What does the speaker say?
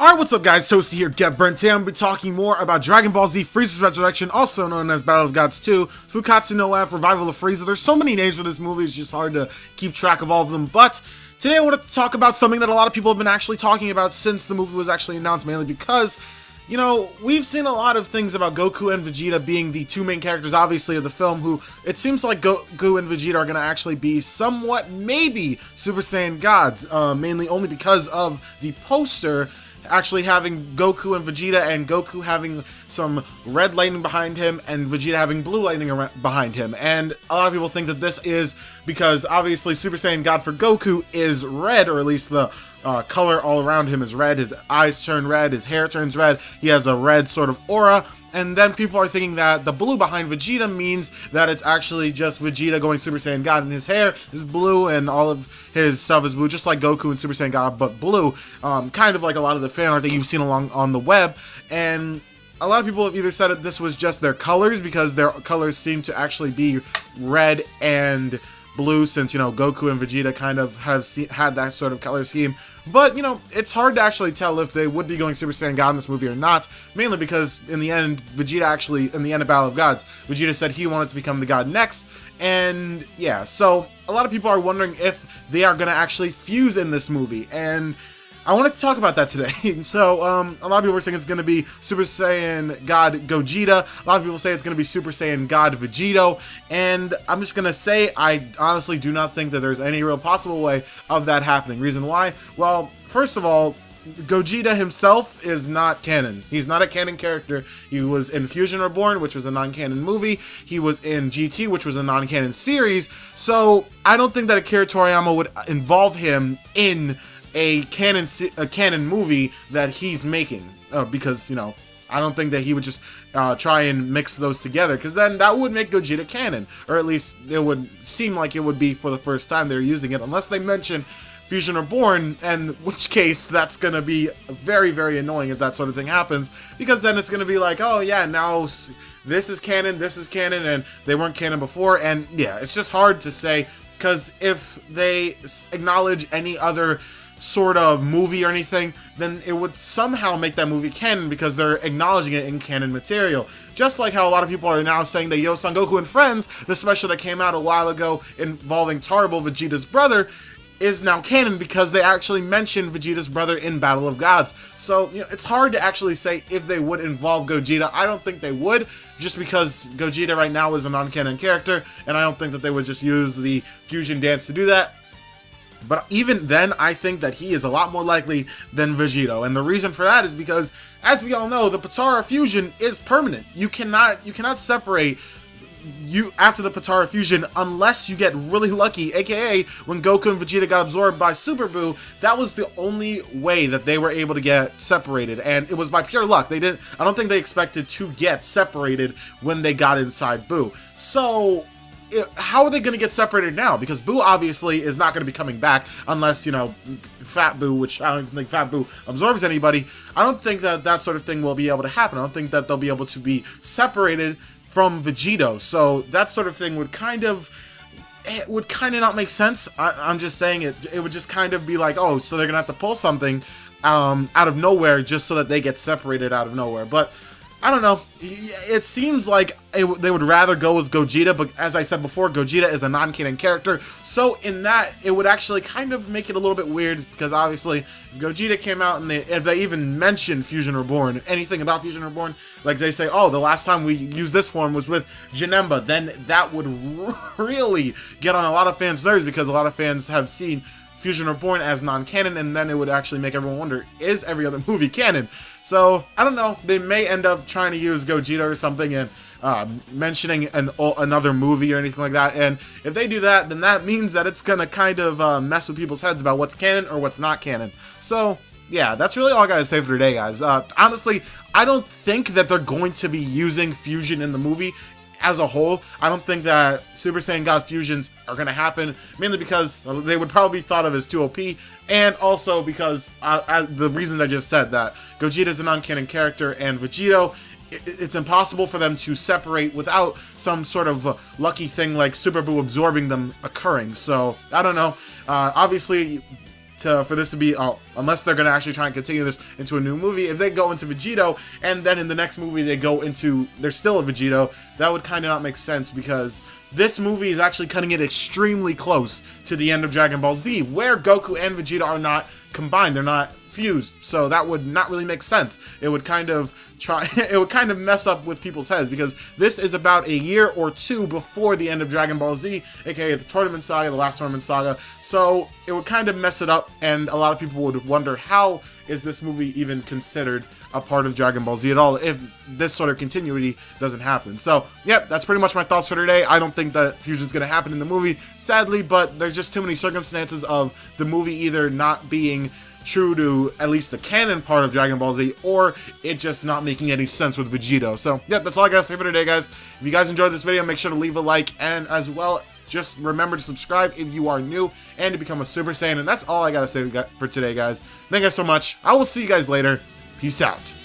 Alright, what's up guys, Toasty here, Get Burnt. Today I'm going to be talking more about Dragon Ball Z Frieza's Resurrection, also known as Battle of Gods 2, Fukatsu no F, Revival of Frieza. There's so many names for this movie, it's just hard to keep track of all of them, but today I wanted to talk about something that a lot of people have been actually talking about since the movie was actually announced, mainly because, you know, we've seen a lot of things about Goku and Vegeta being the two main characters, obviously, of the film, who it seems like Goku and Vegeta are going to actually be somewhat, maybe, Super Saiyan gods, mainly only because of the poster actually having Goku and Vegeta, and Goku having some red lightning behind him and Vegeta having blue lightning behind him. And a lot of people think that this is because obviously Super Saiyan God for Goku is red, or at least the color all around him is red. His eyes turn red, his hair turns red, he has a red sort of aura. And then people are thinking that the blue behind Vegeta means that it's actually just Vegeta going Super Saiyan God, and his hair is blue and all of his stuff is blue, just like Goku and Super Saiyan God, but blue. Kind of like a lot of the fan art that you've seen along on the web. And a lot of people have either said that this was just their colors, because their colors seem to actually be red and blue, since, you know, Goku and Vegeta kind of have had that sort of color scheme. But, you know, it's hard to actually tell if they would be going Super Saiyan God in this movie or not, mainly because in the end, Vegeta actually, in the end of Battle of Gods, Vegeta said he wanted to become the god next, and yeah, so a lot of people are wondering if they are going to actually fuse in this movie, and I wanted to talk about that today. So, a lot of people are saying it's going to be Super Saiyan God Gogeta. A lot of people say it's going to be Super Saiyan God Vegito. And I'm just going to say, I honestly do not think that there's any real possible way of that happening. Reason why? Well, first of all, Gogeta himself is not canon. He's not a canon character. He was in Fusion Reborn, which was a non-canon movie. He was in GT, which was a non-canon series. So, I don't think that Akira Toriyama would involve him in a canon movie that he's making, because, you know, I don't think that he would just try and mix those together, because then that would make Gogeta canon, or at least it would seem like it would be for the first time they're using it, unless they mention Fusion Reborn, in which case that's going to be very, very annoying if that sort of thing happens, because then it's going to be like, oh yeah, now this is canon, and they weren't canon before, and yeah, it's just hard to say, because if they acknowledge any other sort of movie or anything, then it would somehow make that movie canon, because they're acknowledging it in canon material. Just like how a lot of people are now saying that Yo Son Goku and Friends, the special that came out a while ago involving Tarble, Vegeta's brother, is now canon because they actually mentioned Vegeta's brother in Battle of Gods. So, you know, it's hard to actually say if they would involve Gogeta. I don't think they would, just because Gogeta right now is a non-canon character, and I don't think that they would just use the fusion dance to do that. But even then, I think that he is a lot more likely than Vegito, and the reason for that is because, as we all know, the Potara fusion is permanent. You cannot separate you after the Potara fusion unless you get really lucky, aka when Goku and Vegeta got absorbed by Super Buu. That was the only way that they were able to get separated, and it was by pure luck. I don't think they expected to get separated when they got inside Buu. So how are they going to get separated now? Because Buu obviously is not going to be coming back unless, you know, Fat Buu, which I don't even think Fat Buu absorbs anybody. I don't think that that sort of thing will be able to happen. I don't think that they'll be able to be separated from Vegito. So that sort of thing would kind of not make sense. I'm just saying it would just kind of be like, oh, so they're going to have to pull something out of nowhere just so that they get separated out of nowhere. But I don't know. It seems like they would rather go with Gogeta, but as I said before, Gogeta is a non-canon character. So in that, it would actually kind of make it a little bit weird, because obviously, if Gogeta came out and if they even mentioned Fusion Reborn, anything about Fusion Reborn, like they say, oh, the last time we used this form was with Janemba, then that would really get on a lot of fans' nerves, because a lot of fans have seen Fusion Reborn as non-canon, and then it would actually make everyone wonder, is every other movie canon? So, I don't know, they may end up trying to use Gogeta or something and mentioning another movie or anything like that, and if they do that, then that means that it's gonna kind of mess with people's heads about what's canon or what's not canon. So, yeah, that's really all I gotta say for today, guys. Honestly, I don't think that they're going to be using Fusion in the movie as a whole. I don't think that Super Saiyan God fusions are going to happen, mainly because they would probably be thought of as too OP, and also because the reasons I just said, that Gogeta is a non-canon character, and Vegito, it's impossible for them to separate without some sort of lucky thing like Super Buu absorbing them occurring. So, I don't know. Obviously, for this to be, unless they're going to actually try and continue this into a new movie, if they go into Vegito, and then in the next movie they go into, they're still a Vegito, that would kind of not make sense, because this movie is actually cutting it extremely close to the end of Dragon Ball Z, where Goku and Vegeta are not combined, they're not fused, so that would not really make sense. It would kind of mess up with people's heads, because this is about a year or two before the end of Dragon Ball Z, aka the Tournament Saga, the last Tournament Saga, so it would kind of mess it up, and a lot of people would wonder, how is this movie even considered a part of Dragon Ball Z at all if this sort of continuity doesn't happen? So, yep, that's pretty much my thoughts for today. I don't think that fusion's going to happen in the movie, sadly, but there's just too many circumstances of the movie either not being true to at least the canon part of Dragon Ball Z, or it just not making any sense with Vegito. So, yeah, that's all I gotta say for today, guys. If you guys enjoyed this video, make sure to leave a like, and as well, just remember to subscribe if you are new, and to become a Super Saiyan. And that's all I gotta say for today, guys. Thank you guys so much. I will see you guys later. Peace out.